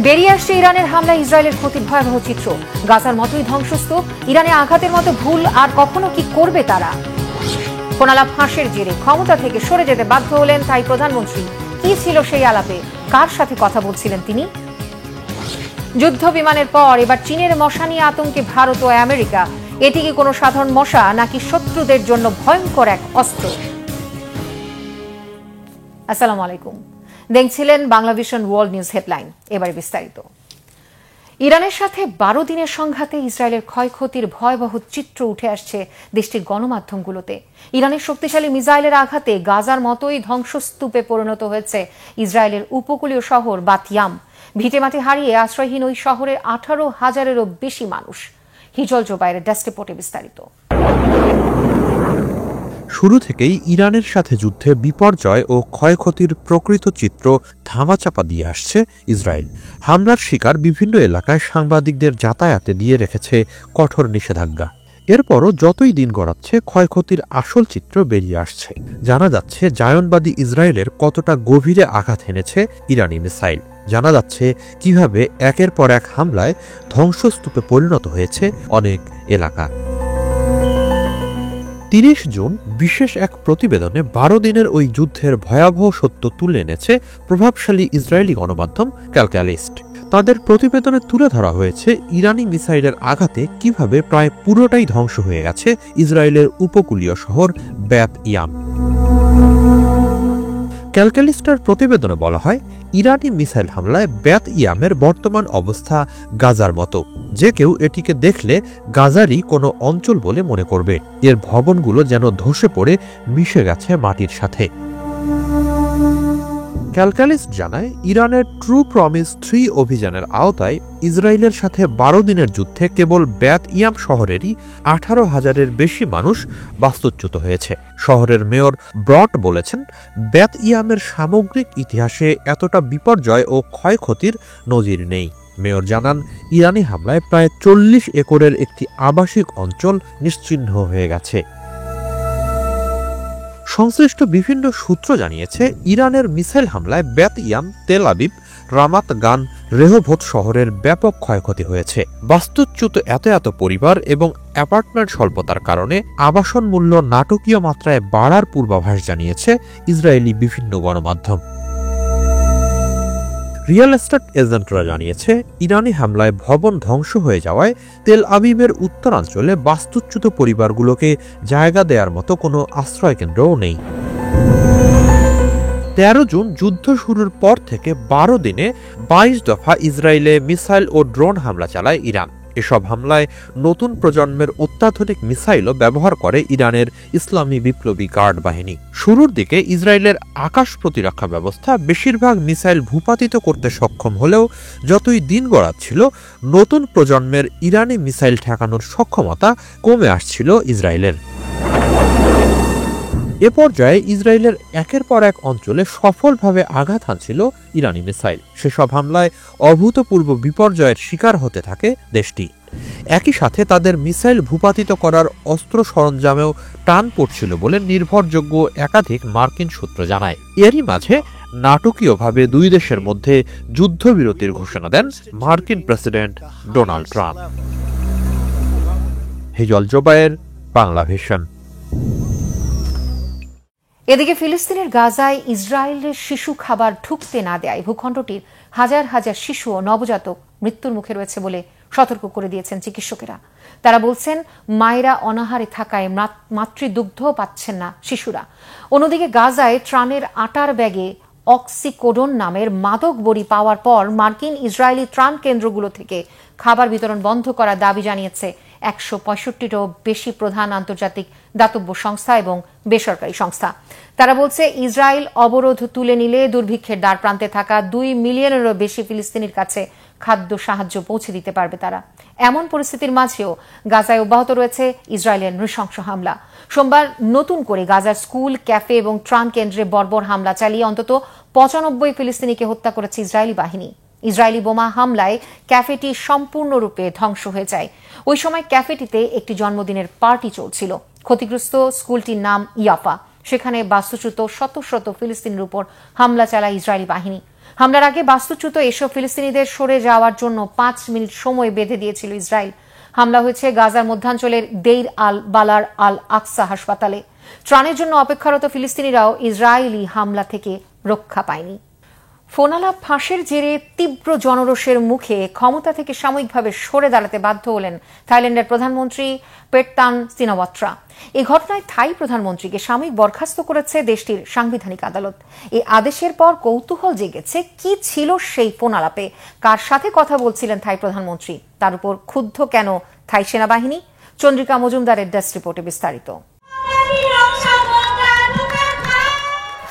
বেরিয়ে আসছে ইরানের হামলায় ইসরায়েলের ক্ষতির ভয়াবহ চিত্র। গাজার মতোই ধ্বংসস্তূপ। ইরানে আঘাতের মতো ভুল আর কখনো কি করবে তারা? কোনালাপ ফাঁসের জেরে ক্ষমতা থেকে সরে যেতে বাধ্য হলেন তাই প্রধানমন্ত্রী। কি ছিল সেই আলাপে? কার সাথে কথা বলছিলেন তিনি? যুদ্ধ বিমানের পর এবার চীনের মশা নিয়ে আতঙ্কে ভারত ও আমেরিকা। এটি কি কোনো সাধারণ মশা নাকি শত্রুদের জন্য ভয়ঙ্কর এক অস্ত্র? আসসালামু আলাইকুম, দেখছিলেন বাংলাভিশন ওয়ার্ল্ড নিউজ হেডলাইন। এবারে বিস্তারিত। ইরানের সাথে 12 দিনের সংঘাতে ইসরায়েলের ক্ষয়ক্ষতির ভয়াবহ চিত্র উঠে আসছে দেশটির গণমাধ্যমগুলোতে। ইরানের শক্তিশালী মিসাইলের আঘাতে গাজার মতোই ধ্বংসস্তূপে পরিণত হয়েছে ইসরায়েলের উপকূলীয় শহর বাত ইয়াম। ভিটেমাটি হারিয়ে আশ্রয়হীন ওই শহরের 18,000-এরও বেশি মানুষ। হিজল জোবাইরের ডেস্ক রিপোর্টে বিস্তারিত। শুরু থেকেই ইরানের সাথে যুদ্ধে বিপর্যয় ও ক্ষয়ক্ষতির প্রকৃত চিত্র ধামাচাপা দিয়ে আসছে ইসরায়েল। হামলার শিকার বিভিন্ন এলাকায় সাংবাদিকদের যাতায়াতে দিয়ে রেখেছে কঠোর নিষেধাজ্ঞা। এরপরও যতই দিন গড়াচ্ছে ক্ষয়ক্ষতির আসল চিত্র বেরিয়ে আসছে। জানা যাচ্ছে জায়নবাদী ইসরায়েলের কতটা গভীরে আঘাত এনেছে ইরানি মিসাইল। জানা যাচ্ছে কিভাবে একের পর এক হামলায় ধ্বংসস্তূপে পরিণত হয়েছে অনেক এলাকা। 30 জুন বিশেষ এক প্রতিবেদনে 12 দিনের ওই যুদ্ধের ভয়াবহ সত্য তুলে এনেছে প্রভাবশালী ইসরায়েলি গণমাধ্যম ক্যালকালিস্ট। তাদের প্রতিবেদনে তুলে ধরা হয়েছে ইরানি মিসাইলের আঘাতে কিভাবে প্রায় পুরোটাই ধ্বংস হয়ে গেছে ইসরায়েলের উপকূলীয় শহর বাত ইয়াম। ক্যালকালিস্টের প্রতিবেদনে বলা হয়, ইরানি মিসাইল হামলায় বাত ইয়ামের বর্তমান অবস্থা গাজার মতো। যে কেউ এটিকে দেখলে গাজারই কোনো অঞ্চল বলে মনে করবে। এর ভবনগুলো যেন ধসে পড়ে মিশে গেছে মাটির সাথে। ক্যালকালিস্ট জানায়, ইরানের ট্রু প্রমিস 3 অভিযানের আওতায় ইসরায়েলের সাথে 12 দিনের যুদ্ধে কেবল বাত ইয়াম শহরেরই 18,000-এর বেশি মানুষ বাস্তুচ্যুত হয়েছে। শহরের মেয়র ব্রট বলেছেন, বাত ইয়ামের সামগ্রিক ইতিহাসে এতটা বিপর্যয় ও ক্ষয়ক্ষতির নজির নেই। মেয়র জানান, ইরানি হামলায় প্রায় 40 একরের একটি আবাসিক অঞ্চল নিশ্চিহ্ন হয়ে গেছে। সংশ্লিষ্ট বিভিন্ন সূত্র জানিয়েছে, ইরানের মিসাইল হামলায় Baat yam, Tel Aviv, Ramat গান, রেহভোত শহরের ব্যাপক ক্ষয়ক্ষতি হয়েছে। বাস্তুচ্যুত এত পরিবার এবং অ্যাপার্টমেন্ট স্বল্পতার কারণে আবাসন মূল্য নাটকীয় মাত্রায় বাড়ার পূর্বাভাস জানিয়েছে ইসরায়েলি বিভিন্ন গণমাধ্যম। রিয়েল এস্টেট এজেন্টরা জানিয়েছে, ইরানি হামলায় ভবন ধ্বংস হয়ে যাওয়ায় তেল আবিবের উত্তরাঞ্চলে বাস্তুচ্যুত পরিবারগুলোকে জায়গা দেওয়ার মতো কোনো আশ্রয়কেন্দ্রও নেই। 13 জুন যুদ্ধ শুরুর পর থেকে 12 দিনে 22 দফা ইসরায়েলে মিসাইল ও ড্রোন হামলা চালায় ইরান। এসব হামলায় নতুন প্রজন্মের অত্যাধুনিক মিসাইলও ব্যবহার করে ইরানের ইসলামী বিপ্লবী গার্ড বাহিনী। শুরুর দিকে ইসরায়েলের আকাশ প্রতিরক্ষা ব্যবস্থা বেশিরভাগ মিসাইল ভূপাতিত করতে সক্ষম হলেও যতই দিন গড়াচ্ছিল, নতুন প্রজন্মের ইরানি মিসাইল ঠেকানোর সক্ষমতা কমে আসছিল ইসরায়েলের। এ পর্যায়ে ইসরায়েলের একের পর এক অঞ্চলে সফলভাবে আঘাত হানছিল ইরানি মিসাইল। সেসব হামলায় অভূতপূর্ব বিপর্যয়ের শিকার হতে থাকে দেশটি। একই সাথে তাদের মিসাইল ভূপাতিত করার অস্ত্র সরঞ্জামেও টান পড়ছিল বলে নির্ভরযোগ্য একাধিক মার্কিন সূত্র জানায়। এরই মাঝে নাটকীয়ভাবে দুই দেশের মধ্যে যুদ্ধবিরতির ঘোষণা দেন মার্কিন president Donald Trump. Hijol Zobayer, Banglavision. এদিকে ফিলিস্তিনের গাজায় ইসরায়েলের শিশু খাবার ঢুকতে না দেয় ভূখণ্ডটির হাজার হাজার শিশু ও নবজাতক মৃত্যুর মুখে রয়েছে বলে সতর্ক করে দিয়েছেন চিকিৎসকেরা। তারা বলছেন, মায়েরা অনাহারে থাকায় মাতৃদুগ্ধ পাচ্ছেন না শিশুরা। অন্যদিকে গাজায় ত্রাণের আটার ব্যাগে অক্সিকোডন নামের মাদক বড়ি পাওয়ার পর মার্কিন ইসরায়েলি ত্রাণ কেন্দ্রগুলো থেকে খাবার বিতরণ বন্ধ করার দাবি জানিয়েছে 165টিরও বেশি প্রধান আন্তর্জাতিক দাতব্য সংস্থা এবং বেসরকারি সংস্থা। তারা বলছে, ইসরায়েল অবরোধ তুলে নিলে দুর্ভিক্ষের দ্বার প্রান্তে থাকা 2 মিলিয়নেরও বেশি ফিলিস্তিনির কাছে খাদ্য সাহায্য পৌঁছে দিতে পারবে তারা। এমন পরিস্থিতির মাঝেও গাজায় অব্যাহত রয়েছে ইসরায়েলের নৃশংস হামলা। সোমবার নতুন করে গাজার স্কুল, ক্যাফে এবং ত্রাণ কেন্দ্রে বর্বর হামলা চালিয়ে অন্তত 95 ফিলিস্তিনিকে হত্যা করেছে ইসরায়েলি বাহিনী। ইসরায়েলি বোমা হামলায় ক্যাফেটি সম্পূর্ণরূপে ধ্বংস হয়ে যায়। ওই সময় ক্যাফেটিতে একটি জন্মদিনের পার্টি চলছিল। ক্ষতিগ্রস্ত স্কুলটির নাম ইয়াফা। সেখানে বাস্তুচ্যুত শত শত ফিলিস্তিনির উপর হামলা চালায় ইসরায়েলি বাহিনী। হামলার আগে বাস্তুচ্যুত এসব ফিলিস্তিনিদের সরে যাওয়ার জন্য 5 মিনিট সময় বেঁধে দিয়েছিল ইসরায়েল। হামলা হয়েছে গাজার মধ্যাঞ্চলের দেইর আল বালার আল আকসা হাসপাতালে। ত্রাণের জন্য অপেক্ষারত ফিলিস্তিনিরাও ইসরায়েলি হামলা থেকে রক্ষা পায়নি। ফোনালাপ ফাঁসের জেরে তীব্র জনরোষের মুখে ক্ষমতা থেকে সাময়িকভাবে সরে দাঁড়াতে বাধ্য হলেন থাইল্যান্ডের প্রধানমন্ত্রী পেট্টান সিনাওয়াত্রা। এই ঘটনায় থাই প্রধানমন্ত্রীকে সাময়িক বরখাস্ত করেছে দেশটির সাংবিধানিক আদালত। এই আদেশের পর কৌতূহল জেগেছে, কি ছিল সেই ফোনালাপে, কার সাথে কথা বলছিলেন থাই প্রধানমন্ত্রী, তার উপর ক্ষুব্ধ কেন থাই সেনাবাহিনী। চন্দ্রিকা মজুমদারের ডেস্ক রিপোর্টে বিস্তারিত।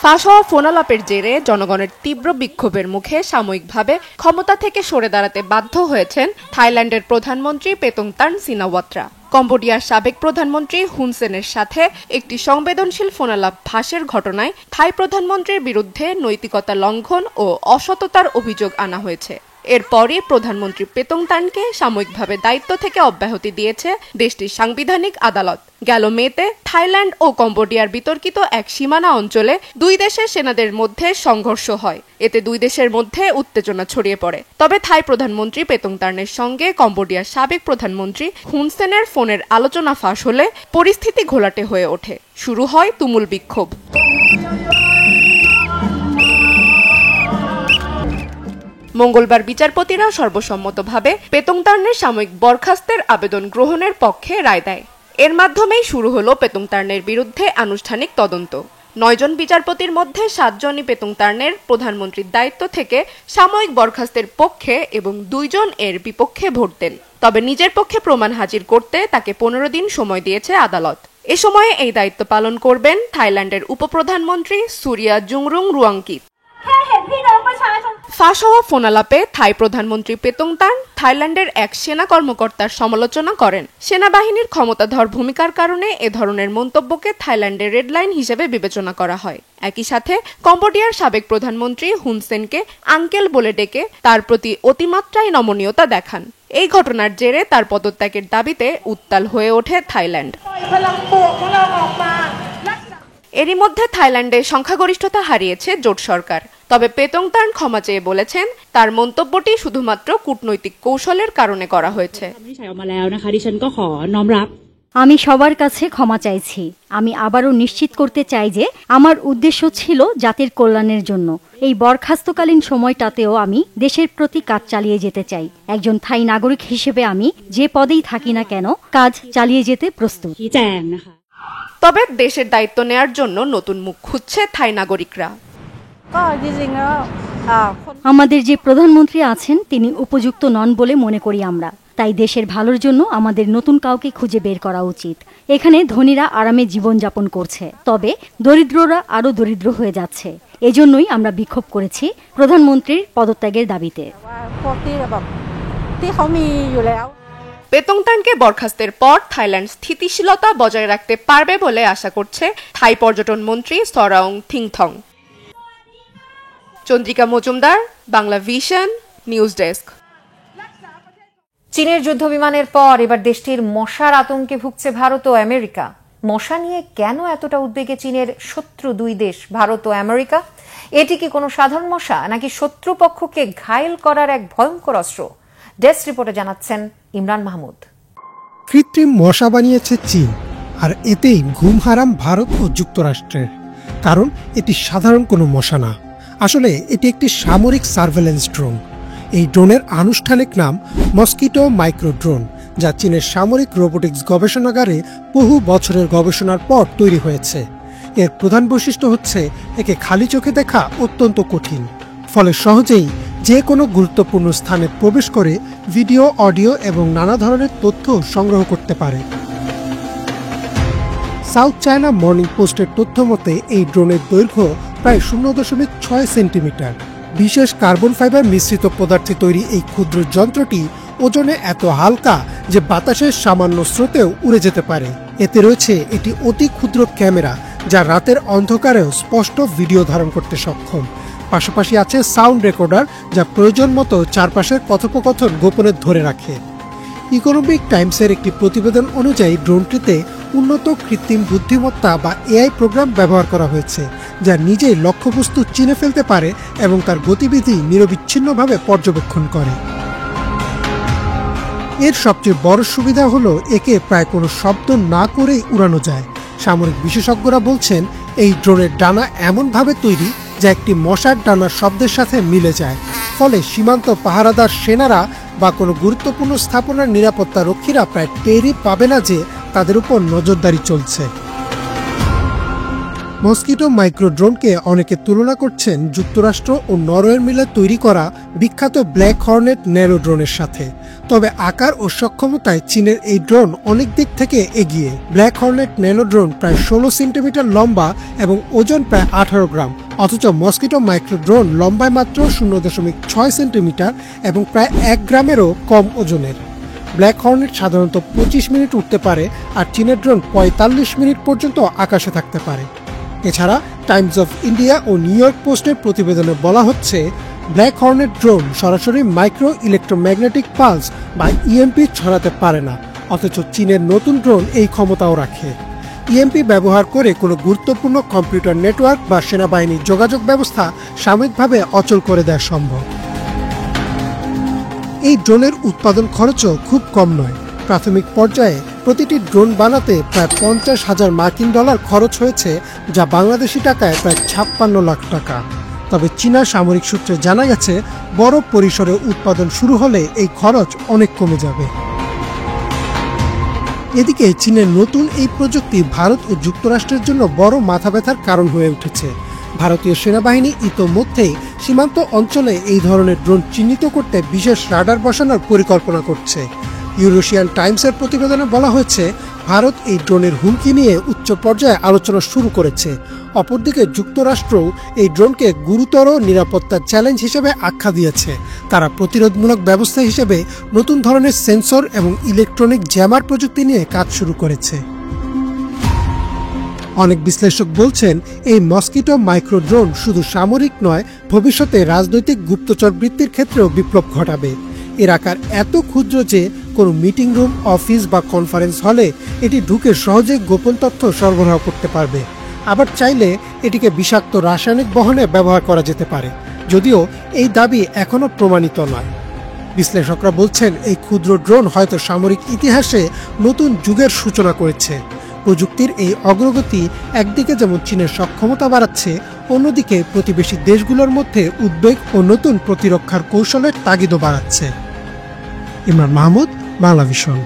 ফাঁস হওয়া ফোনালাপের জেরে জনগণের তীব্র বিক্ষোভের মুখে সাময়িকভাবে ক্ষমতা থেকে সরে দাঁড়াতে বাধ্য হয়েছেন থাইল্যান্ডের প্রধানমন্ত্রী পেতংতান সিনাওয়াত্রা। কম্বোডিয়ার সাবেক প্রধানমন্ত্রী হুন সেনের সাথে একটি সংবেদনশীল ফোনালাপ ফাঁসের ঘটনায় থাই প্রধানমন্ত্রীর বিরুদ্ধে নৈতিকতা লঙ্ঘন ও অসততার অভিযোগ আনা হয়েছে। এরপরই প্রধানমন্ত্রী পেতংতানকে সাময়িকভাবে দায়িত্ব থেকে অব্যাহতি দিয়েছে দেশটির সাংবিধানিক আদালত। গেল মেতে থাইল্যান্ড ও কম্বোডিয়ার বিতর্কিত এক সীমানা অঞ্চলে দুই দেশের সেনাদের মধ্যে সংঘর্ষ হয়। এতে দুই দেশের মধ্যে উত্তেজনা ছড়িয়ে পড়ে। তবে থাই প্রধানমন্ত্রী পেতংতানের সঙ্গে কম্বোডিয়ার সাবেক প্রধানমন্ত্রী হুন সেনের ফোনের আলোচনা ফাঁস হলে পরিস্থিতি ঘোলাটে হয়ে ওঠে। শুরু হয় তুমুল বিক্ষোভ। মঙ্গলবার বিচারপতিরা সর্বসম্মতভাবে পেতংতানের সাময়িক বরখাস্তের আবেদন গ্রহণের পক্ষে রায় দেয়। এর মাধ্যমেই শুরু হলো পেতংতানের বিরুদ্ধে আনুষ্ঠানিক তদন্ত। 9 জন বিচারপতির মধ্যে 7 জনই পেতংতানের প্রধানমন্ত্রীর দায়িত্ব থেকে সাময়িক বরখাস্তের পক্ষে এবং 2 জন এর বিপক্ষে ভোট দেন। তবে নিজের পক্ষে প্রমাণ হাজির করতে তাকে 15 দিন সময় দিয়েছে আদালত। এ সময়ে এই দায়িত্ব পালন করবেন থাইল্যান্ডের উপপ্রধানমন্ত্রী সুরিয়া জুংরুং রুয়াংকিত। ফাঁস হওয়া ফোনালাপে থাই প্রধানমন্ত্রী পেতংতান থাইল্যান্ডের এক সেনা কর্মকর্তার সমালোচনা করেন। সেনাবাহিনীর ক্ষমতাধর ভূমিকার কারণে এ ধরনের মন্তব্যকে থাইল্যান্ডের রেড লাইন হিসেবে বিবেচনা করা হয়। একই সাথে কম্বোডিয়ার সাবেক প্রধানমন্ত্রী হুন সেনকে আঙ্কেল বলে ডেকে তার প্রতি অতিমাত্রায় নমনীয়তা দেখান। এই ঘটনার জেরে তার পদত্যাগের দাবিতে উত্তাল হয়ে ওঠে থাইল্যান্ড। এরই মধ্যে থাইল্যান্ডে সংখ্যাগরিষ্ঠতা হারিয়েছে জোট সরকার। তবে পেতংতান ক্ষমা চেয়ে বলেছেন তার মন্তব্যটি শুধুমাত্র কূটনৈতিক কৌশলের কারণে করা হয়েছে। আমি সবার কাছে ক্ষমা চাইছি। আমি আবারও নিশ্চিত করতে চাই যে আমার উদ্দেশ্য ছিল জাতির কল্যাণের জন্য। এই বরখাস্তকালীন সময়টাতেও আমি দেশের প্রতি কাজ চালিয়ে যেতে চাই। একজন থাই নাগরিক হিসেবে আমি যে পদেই থাকি না কেন কাজ চালিয়ে যেতে প্রস্তুত। তবে দেশের দায়িত্ব নেয়ার জন্য নতুন মুখ খুঁজছে থাই নাগরিকরা। আমাদের যে প্রধানমন্ত্রী আছেন তিনি উপযুক্ত নন বলে মনে করি আমরা। তাই দেশের ভালোর জন্য আমাদের নতুন কাউকে খুঁজে বের করা উচিত। এখানে ধনীরা আরামে জীবনযাপন করছে, তবে দরিদ্ররা আরো দরিদ্র হয়ে যাচ্ছে। এজন্যই আমরা বিক্ষোভ করেছি প্রধানমন্ত্রীর পদত্যাগের দাবিতে। পেতংতানকে বরখাস্তের পর থাইল্যান্ড স্থিতিশীলতা বজায় রাখতে পারবে বলে আশা করছে থাই পর্যটন মন্ত্রী Sorawong Thienthong. Chandrika Majumdar, Bangla Vision, news desk. চীনের যুদ্ধ বিমানের পর এবার দেশটির মশার আতঙ্কে ভুগছে ভারত ও আমেরিকা। মশা নিয়ে কেন এতটা উদ্বেগে চীনের শত্রু দুই দেশ ভারত ও আমেরিকা? এটি কি কোনো সাধারণ মশা নাকি শত্রুপক্ষকে ঘায়েল করার এক ভয়ঙ্কর অস্ত্র? ডেস্ক রিপোর্টে জানাচ্ছেন ইমরান মাহমুদ। কৃত্রিম মশা বানিয়েছে চীন, আর এতেই ঘুম হারাম ভারত ও যুক্তরাষ্ট্রের। কারণ এটি সাধারণ কোনো মশা না, আসলে এটি একটি সামরিক সার্ভেলেন্স ড্রোন। এই ড্রোনের আনুষ্ঠানিক নাম মস্কিটো মাইক্রো ড্রোন, যা চীনের সামরিক রোবোটিক্স গবেষণাগারে বহু বছরের গবেষণার পর তৈরি হয়েছে। এর প্রধান বৈশিষ্ট্য হচ্ছে একে খালি চোখে দেখা অত্যন্ত কঠিন, ফলে সহজেই যে কোনো গুরুত্বপূর্ণ স্থানে প্রবেশ করে ভিডিও, অডিও এবং নানা ধরনের তথ্য সংগ্রহ করতে পারে। সাউথ চায়না মর্নিং পোস্টের তথ্য মতে এই ড্রোনের দৈর্ঘ্য প্রায় 0.6 সেন্টিমিটার। বিশেষ কার্বন ফাইবার মিশ্রিত পদার্থে তৈরি এই ক্ষুদ্র যন্ত্রটি ওজনে এত হালকা যে বাতাসের সামান্য স্রোতেও উড়ে যেতে পারে। এতে রয়েছে এটি অতি ক্ষুদ্র ক্যামেরা, যা রাতের অন্ধকারেও স্পষ্ট ভিডিও ধারণ করতে সক্ষম। পাশাপাশি আছে সাউন্ড রেকর্ডার, যা প্রয়োজন মতো চারপাশের কথোপকথন গোপনে ধরে রাখে। ইকোনমিক টাইমসের একটি প্রতিবেদন অনুযায়ী ড্রোনটিতে উন্নত কৃত্রিম বুদ্ধিমত্তা বা এআই প্রোগ্রাম ব্যবহার করা হয়েছে, যা নিজেই লক্ষ্যবস্তু চিনে ফেলতে পারে এবং তার গতিবিধি নিরবিচ্ছিন্নভাবে পর্যবেক্ষণ করে। এর সবচেয়ে বড় সুবিধা হলো একে প্রায় কোনো শব্দ না করেই উড়ানো যায়। সামরিক বিশেষজ্ঞরা বলছেন এই ড্রোনের ডানা এমনভাবে তৈরি যা একটি মশার ডানার শব্দের সাথে মিলে যায়, ফলে সীমান্ত পাহারাদার সেনারা বা কোনো গুরুত্বপূর্ণ স্থাপনার নিরাপত্তা রক্ষীরা প্রায় টেরই পাবে না যে তাদের উপর নজরদারি চলছে। মস্কিটো মাইক্রো ড্রোনকে অনেকে তুলনা করছেন যুক্তরাষ্ট্র ও নরওয়ের মিলে তৈরি করা বিখ্যাত ব্ল্যাক হর্নেট ন্যানো ড্রোনের সাথে। তবে আকার ও সক্ষমতায় চীনের এই ড্রোন অনেক দিক থেকে এগিয়ে। ব্ল্যাক হর্নেট ন্যানো ড্রোন প্রায় 16 সেন্টিমিটার লম্বা এবং ওজন প্রায় 18 গ্রাম, অথচ মস্কিটো মাইক্রো ড্রোন লম্বায় মাত্র 0.6 সেন্টিমিটার এবং প্রায় 1 গ্রামেরও কম ওজনের। ব্ল্যাক হর্নেট সাধারণত 25 মিনিট উঠতে পারে, আর চীনের ড্রোন 45 মিনিট পর্যন্ত আকাশে থাকতে পারে। এছাড়া টাইমস অফ ইন্ডিয়া ও নিউ ইয়র্ক পোস্টের প্রতিবেদনে বলা হচ্ছে, ব্ল্যাক হর্নেট ড্রোন সরাসরি মাইক্রো ইলেকট্রোম্যাগনেটিক পালস বা ইএমপি ছড়াতে পারে না, অথচ চীনের নতুন ড্রোন এই ক্ষমতাও রাখে। ইএমপি ব্যবহার করে কোনো গুরুত্বপূর্ণ কম্পিউটার নেটওয়ার্ক বা সেনাবাহিনীর যোগাযোগ ব্যবস্থা সাময়িকভাবে অচল করে দেওয়া সম্ভব। এই ড্রোনের উৎপাদন খরচও খুব কম নয়। প্রাথমিক পর্যায়ে প্রতিটি ড্রোন বানাতে প্রায় 50,000 মার্কিন ডলার খরচ হয়েছে, যা বাংলাদেশি টাকায় প্রায় 56 লাখ টাকা। তবে চীনা সামরিক সূত্রে জানা গেছে, বড় পরিসরে উৎপাদন শুরু হলে এই খরচ অনেক কমে যাবে। এদিকে চীনের নতুন এই প্রযুক্তি ভারত ও যুক্তরাষ্ট্রের জন্য বড় মাথা ব্যথার কারণ হয়ে উঠেছে। ভারতীয় সেনাবাহিনী ইতোমধ্যেই সীমান্ত অঞ্চলে এই ধরনের ড্রোন চিহ্নিত করতে বিশেষ রাডার বসানোর পরিকল্পনা করছে। ইউরোশিয়ান টাইমসের প্রতিবেদনে বলা হয়েছে, ভারত এই ড্রোনের হুমকি নিয়ে উচ্চ পর্যায়ে আলোচনা শুরু করেছে। অপরদিকে যুক্তরাষ্ট্রও এই ড্রোনকে গুরুতর নিরাপত্তা চ্যালেঞ্জ হিসেবে আখ্যা দিয়েছে। তারা প্রতিরোধমূলক ব্যবস্থা হিসেবে নতুন ধরনের সেন্সর এবং ইলেকট্রনিক জ্যামার প্রযুক্তি নিয়ে কাজ শুরু করেছে। অনেক বিশ্লেষক বলছেন, এই মস্কিটো মাইক্রো ড্রোন শুধু সামরিক নয়, ভবিষ্যতে রাজনৈতিক গুপ্তচর বৃত্তির ক্ষেত্রেও বিপ্লব ঘটাবে। এর আকার এত ক্ষুদ্র যে কোনো মিটিং রুম, অফিস বা কনফারেন্স হলে এটি ঢুকে সহজে গোপন তথ্য সরবরাহ করতে পারবে। আবার চাইলে এটিকে বিষাক্ত রাসায়নিক বহনে ব্যবহার করা যেতে পারে, যদিও এই দাবি এখনও প্রমাণিত নয়। বিশ্লেষকরা বলছেন, এই ক্ষুদ্র ড্রোন হয়তো সামরিক ইতিহাসে নতুন যুগের সূচনা করেছে। প্রযুক্তির এই অগ্রগতি একদিকে যেমন চীনের সক্ষমতা বাড়াচ্ছে, অন্যদিকে প্রতিবেশী দেশগুলোর মধ্যে উদ্বেগ ও নতুন প্রতিরক্ষার কৌশলের তাগিদও বাড়াচ্ছে। ইমরান মাহমুদ, বাংলাভিশন।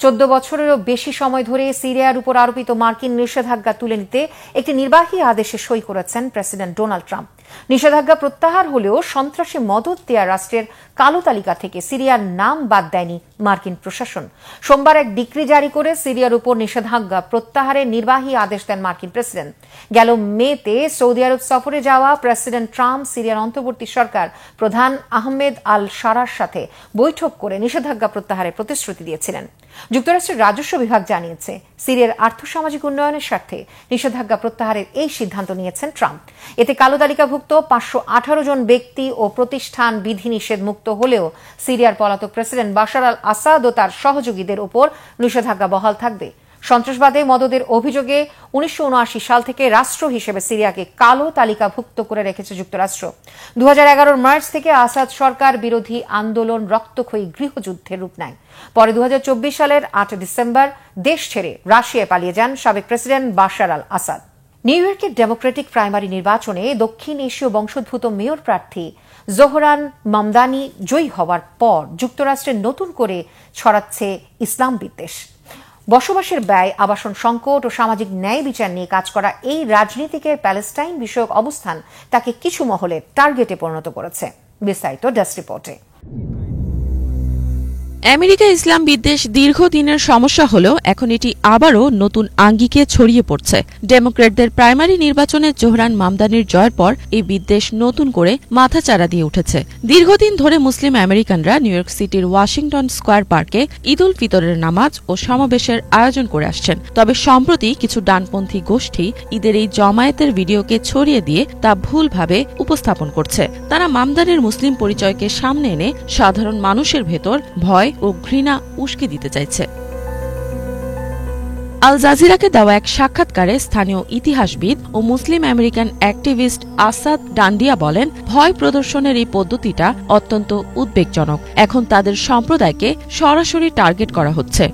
14 বছরেরও বেশি সময় ধরে সিরিয়ার উপর আরোপিত মার্কিন নিষেধাজ্ঞা তুলে নিতে একটি নির্বাহী আদেশে সই করেছেন প্রেসিডেন্ট ডোনাল্ড ট্রাম্প। নিষেধাজ্ঞা প্রত্যাহার হলেও সন্ত্রাসী মদদ দেয়া রাষ্ট্রের কালো তালিকা থেকে সিরিয়ার নাম বাদ দেয়নি মার্কিন প্রশাসন। সোমবার এক ডিক্রি জারি করে সিরিয়ার উপর নিষেধাজ্ঞা প্রত্যাহারের নির্বাহী আদেশ দেন মার্কিন প্রেসিডেন্ট। গেল মেতে সৌদি আরব সফরে যাওয়া প্রেসিডেন্ট ট্রাম্প সিরিয়ার অন্তর্বর্তী সরকার প্রধান আহমেদ আল শারার সাথে বৈঠক করে নিষেধাজ্ঞা প্রত্যাহারের প্রতিশ্রুতি দিয়েছিলেন। যুক্তরাষ্ট্রের রাজস্ব বিভাগ জানিয়েছে, সিরিয়ার আর্থসামাজিক উন্নয়নের স্বার্থে নিষেধাজ্ঞা প্রত্যাহারের এই সিদ্ধান্ত নিয়েছেন ট্রাম্প। এতে কালো তালিকাভুক্ত 518 জন ব্যক্তি ও প্রতিষ্ঠান বিধিনিষেধ মুক্ত হলেও সিরিয়ার পলাতক প্রেসিডেন্ট বাশার আল আসাদ ও তার সহযোগীদের উপর নিষেধাজ্ঞা বহাল থাকবে। সন্ত্রাসবাদে মদদের অভিযোগে 1979 সাল থেকে রাষ্ট্র হিসেবে সিরিয়াকে কালো তালিকাভুক্ত করে রেখেছে যুক্তরাষ্ট্র। 2011 মার্চ থেকে আসাদ সরকার বিরোধী আন্দোলন রক্তক্ষয়ী গৃহযুদ্ধের রূপ নেয়। পরে 2024 সালের 8 ডিসেম্বর দেশ ছেড়ে রাশিয়ায় পালিয়ে যান সাবেক প্রেসিডেন্ট বাশার আল আসাদ। নিউ ইয়র্কের ডেমোক্রেটিক প্রাইমারি নির্বাচনে দক্ষিণ এশীয় বংশোদ্ভূত মেয়র প্রার্থী জোহরান মামদানি জয়ী হওয়ার পর যুক্তরাষ্ট্রে নতুন করে ছড়াচ্ছে ইসলাম বিদ্বেষ। বসবাসের ব্যয়, আবাসন সংকট ও সামাজিক ন্যায় বিচার নিয়ে কাজ করা এই রাজনীতিকের প্যালেস্টাইন বিষয়ক অবস্থান তাকে কিছু মহলে টার্গেটে পরিণত করেছে। বিস্তারিত ডেস্ক রিপোর্টে। আমেরিকা ইসলাম বিদ্বেষ দীর্ঘদিনের সমস্যা হলেও এখন এটি আবারও নতুন আঙ্গিকে ছড়িয়ে পড়ছে। ডেমোক্র্যাটদের প্রাইমারি নির্বাচনে জোহরান মামদানির জয়ের পর এই বিদ্বেষ নতুন করে মাথাচাড়া দিয়ে উঠেছে। দীর্ঘদিন ধরে মুসলিম আমেরিকানরা নিউ ইয়র্ক সিটির ওয়াশিংটন স্কোয়ার পার্কে ঈদ উল ফিতরের নামাজ ও সমাবেশের আয়োজন করে আসছেন। তবে সম্প্রতি কিছু ডানপন্থী গোষ্ঠী ঈদের এই জমায়েতের ভিডিওকে ছড়িয়ে দিয়ে তা ভুলভাবে উপস্থাপন করছে। তারা মামদানির মুসলিম পরিচয়কে সামনে এনে সাধারণ মানুষের ভেতর ভয় ও ঘৃণা উস্কে দিতে চাইছে। আল জাজিরাকে দেওয়া এক সাক্ষাৎকারে স্থানীয় ইতিহাসবিদ ও মুসলিম আমেরিকান অ্যাক্টিভিস্ট আসাদ ডান্ডিয়া বলেন, ভয় প্রদর্শনের এই পদ্ধতিটা অত্যন্ত উদ্বেগজনক। এখন তাদের সম্প্রদায়কে সরাসরি টার্গেট করা হচ্ছে।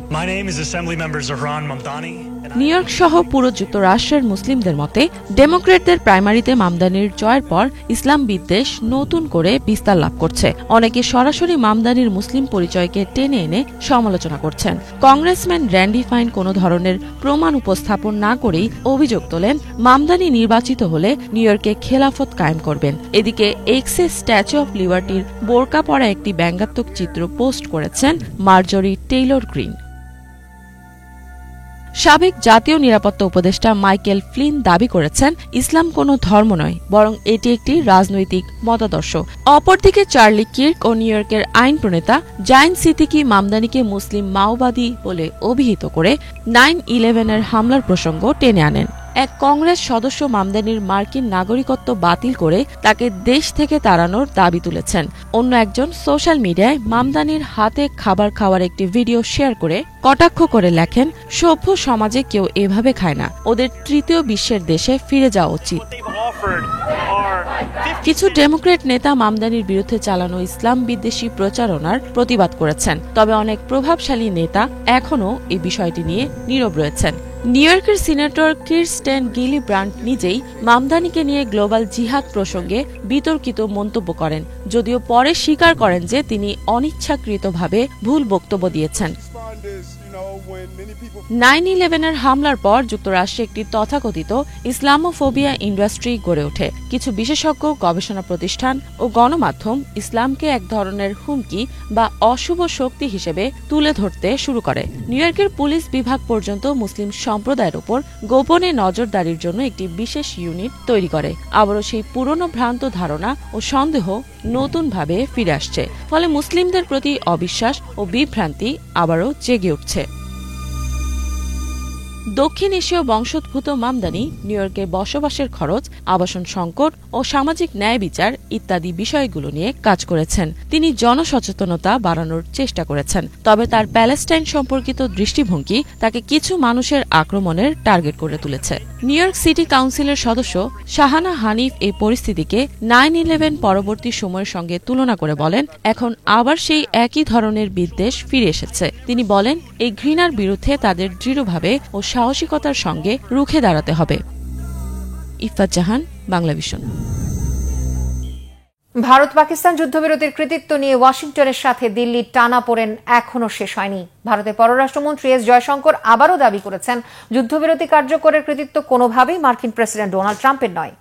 নিউ ইয়র্ক সহ পুরো যুক্তরাষ্ট্রের মুসলিমদের মতে ডেমোক্রেটদের প্রাইমারিতে মামদানির জয়ের পর ইসলাম বিদ্বেষ নতুন করে বিস্তার লাভ করছে। অনেকে সরাসরি মামদানির মুসলিম পরিচয়কে টেনে এনে সমালোচনা করছেন। কংগ্রেসম্যান র্যান্ডি ফাইন কোনো ধরনের প্রমাণ উপস্থাপন না করেই অভিযোগ তোলেন, মামদানি নির্বাচিত হলে নিউ ইয়র্কে খেলাফত কায়েম করবেন। এদিকে এক্সে স্ট্যাচু অব লিবার্টির বোরকা পরা একটি ব্যঙ্গাত্মক চিত্র পোস্ট করেছেন মার্জরি টেইলর গ্রিন। সাবেক জাতীয় নিরাপত্তা উপদেষ্টা মাইকেল ফ্লিন দাবি করেছেন, ইসলাম কোনো ধর্ম নয়, বরং এটি একটি রাজনৈতিক মতাদর্শ। অপরদিকে চার্লি কির্ক ও নিউ ইয়র্কের আইন প্রণেতা জায়েন সিদ্দিকি মামদানিকে মুসলিম মাওবাদী বলে অভিহিত করে 9/11-এর হামলার প্রসঙ্গ টেনে আনেন। এক কংগ্রেস সদস্য মামদানির মার্কিন নাগরিকত্ব বাতিল করে তাকে দেশ থেকে তাড়ানোর দাবি তুলেছেন। অন্য একজন সোশ্যাল মিডিয়ায় মামদানির হাতে খাবার খাওয়ার একটি ভিডিও শেয়ার করে কটাক্ষ করে লেখেন, সভ্য সমাজে কেউ এভাবে খায় না, ওদের তৃতীয় বিশ্বের দেশে ফিরে যাওয়া উচিত। কিছু ডেমোক্রেট নেতা মামদানির বিরুদ্ধে চালানো ইসলাম বিদ্বেষী প্রচারণার প্রতিবাদ করেছেন, তবে অনেক প্রভাবশালী নেতা এখনও এই বিষয়টি নিয়ে নীরব রয়েছেন। নিউ ইয়র্কের সিনেটর কিরস্টেন গিলিব্রান্ড নিজেই মামদানিকে নিয়ে গ্লোবাল জিহাদ প্রসঙ্গে বিতর্কিত মন্তব্য করেন, যদিও পরে স্বীকার করেন যে তিনি অনিচ্ছাকৃতভাবে ভুল বক্তব্য দিয়েছেন। 9/11-এর হামলার পর যুক্তরাষ্ট্রে একটি তথাকথিত ইসলামোফোবিয়া ইন্ডাস্ট্রি গড়ে ওঠে। কিছু বিশেষজ্ঞ, গবেষণা প্রতিষ্ঠান ও গণমাধ্যম ইসলামকে এক ধরনের হুমকি বা অশুভ শক্তি হিসেবে তুলে ধরতে শুরু করে। নিউ ইয়র্কের পুলিশ বিভাগ পর্যন্ত মুসলিম সম্প্রদায়ের উপর গোপনে নজরদারির জন্য একটি বিশেষ ইউনিট তৈরি করে। আবারও সেই পুরনো ভ্রান্ত ধারণা ও সন্দেহ নতুনভাবে ফিরে আসছে, ফলে মুসলিমদের প্রতি অবিশ্বাস ও বিভ্রান্তি আবারও জেগে উঠছে। দক্ষিণ এশীয় বংশোদ্ভূত মামদানি নিউ ইয়র্কে বসবাসের খরচ, আবাসন সংকট ও সামাজিক ন্যায় বিচার ইত্যাদি বিষয়গুলো নিয়ে কাজ করেছেন। তিনি জনসচেতনতা বাড়ানোর চেষ্টা করেছেন, তবে তার প্যালেস্টাইন সম্পর্কিত দৃষ্টিভঙ্গি তাকে কিছু মানুষের আক্রমণের টার্গেট করে তুলেছে। নিউ ইয়র্ক সিটি কাউন্সিলের সদস্য শাহানা হানিফ এই পরিস্থিতিকে 9/11 পরবর্তী সময়ের সঙ্গে তুলনা করে বলেন, এখন আবার সেই একই ধরনের বিদ্বেষ ফিরে এসেছে। তিনি বলেন, এই ঘৃণার বিরুদ্ধে তাদের দৃঢ়ভাবে ও সাহসিকতার সঙ্গে রুখে দাঁড়াতে হবে। ইফাত জাহান, বাংলাভিশন। ভারত পাকিস্তান যুদ্ধবিরতির কৃতিত্ব নিয়ে ওয়াশিংটনের সাথে দিল্লির টানাপোড়েন এখনও শেষ হয়নি। ভারতের পররাষ্ট্রমন্ত্রী এস জয়শঙ্কর আবারও দাবি করেছেন, যুদ্ধবিরতি কার্যকরের কৃতিত্ব কোনোভাবেই মার্কিন প্রেসিডেন্ট ডোনাল্ড ট্রাম্পের নয়।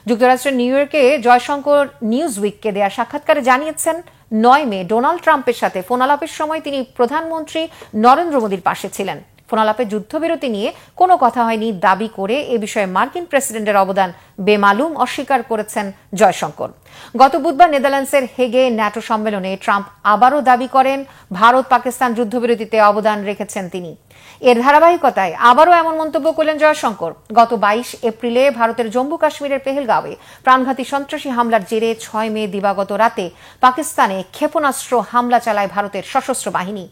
যুক্তরাষ্ট্রের নিউ ইয়র্কে জয়শঙ্কর নিউজ উইককে দেয়া সাক্ষাৎকারে জানিয়েছেন, 9 মে ডোনাল্ড ট্রাম্পের সাথে ফোনালাপের সময় তিনি প্রধানমন্ত্রী নরেন্দ্র মোদীর পাশে ছিলেন। ফোনালাপে যুদ্ধবিরতি নিয়ে কোনো কথা হয়নি দাবি করে এ বিষয়ে মার্কিন প্রেসিডেন্টের অবদান বেমালুম অস্বীকার করেছেন জয়শঙ্কর। গত বুধবার নেদারল্যান্ডসের হেগে ন্যাটো সম্মেলনে ট্রাম্প আবারও দাবি করেন, ভারত পাকিস্তান যুদ্ধবিরতিতে অবদান রেখেছেন তিনি। এর ধারাবাহিকতায় আবারও এমন মন্তব্য করলেন জয়শঙ্কর। গত 22 এপ্রিলে ভারতের জম্মু কাশ্মীরের পেহেলগাঁওয়ে প্রাণঘাতী সন্ত্রাসী হামলার জেরে 6 মে দিবাগত রাতে পাকিস্তানে ক্ষেপণাস্ত্র হামলা চালায় ভারতের সশস্ত্র বাহিনী।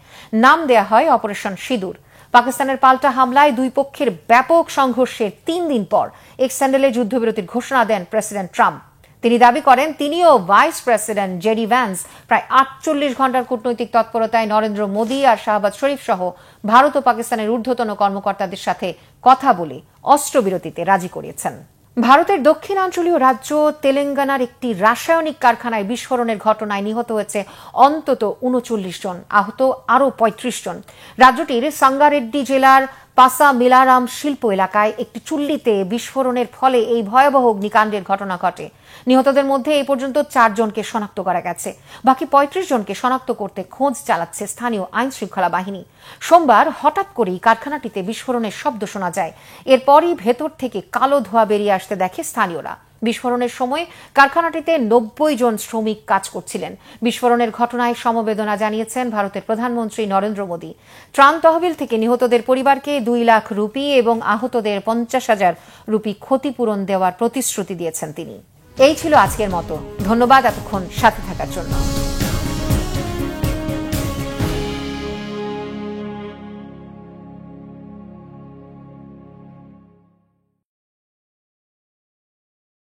নাম দেয়া হয় অপারেশন সিঁদুর। পাকিস্তানের পাল্টা হামলায় দুই পক্ষের ব্যাপক সংঘর্ষের 3 দিন পর এক্স হ্যান্ডেলে যুদ্ধবিরতির ঘোষণা দেন প্রেসিডেন্ট ট্রাম্প। তিনি দাবি করেন, তিনিও ভাইস প্রেসিডেন্ট জেডি ভ্যান্স প্রায় 48 ঘণ্টার কূটনৈতিক তৎপরতায় নরেন্দ্র মোদী আর শাহবাজ শরীফ সহ ভারত ও পাকিস্তানের ঊর্ধ্বতন কর্মকর্তাদের সাথে কথা বলে অস্ত্রবিরতিতে রাজি করিয়েছেন। ভারতের দক্ষিণাঞ্চলীয় রাজ্য তেলেঙ্গানার একটি রাসায়নিক কারখানায় বিস্ফোরণের ঘটনায় নিহত হয়েছে অন্তত 39 জন, আহত আরও 35 জন। রাজ্যটির সাঙ্গারেড্ডি জেলার পাসা মিলারাম শিল্প এলাকায় একটি চুল্লিতে বিস্ফোরণের ফলে এই ভয়াবহ অগ্নিকাণ্ডের ঘটনা ঘটে। নিহতদের মধ্যে এই পর্যন্ত 4 জনকে শনাক্ত করা গেছে। বাকি 35 জনকে শনাক্ত করতে খোঁজ চালাচ্ছে স্থানীয় আইন শৃঙ্খলা বাহিনী। সোমবার হঠাৎ করেই কারখানাটিতে বিস্ফোরণের শব্দ শোনা যায়। এরপরই ভেতর থেকে কালো ধোঁয়া বেরিয়ে আসতে দেখে স্থানীয়রা। বিস্ফোরণের সময় কারখানাটিতে 90 জন শ্রমিক কাজ করছিলেন। বিস্ফোরণের ঘটনায় সমবেদনা জানিয়েছেন ভারতের প্রধানমন্ত্রী নরেন্দ্র মোদী। ত্রাণ তহবিল থেকে নিহতদের পরিবারকে 2 লাখ রুপি এবং আহতদের 50,000 রুপি ক্ষতিপূরণ দেওয়ার প্রতিশ্রুতি দিয়েছেন তিনি। এই ছিল আজকের মতো। ধন্যবাদ এতক্ষণ সাথে থাকার জন্য।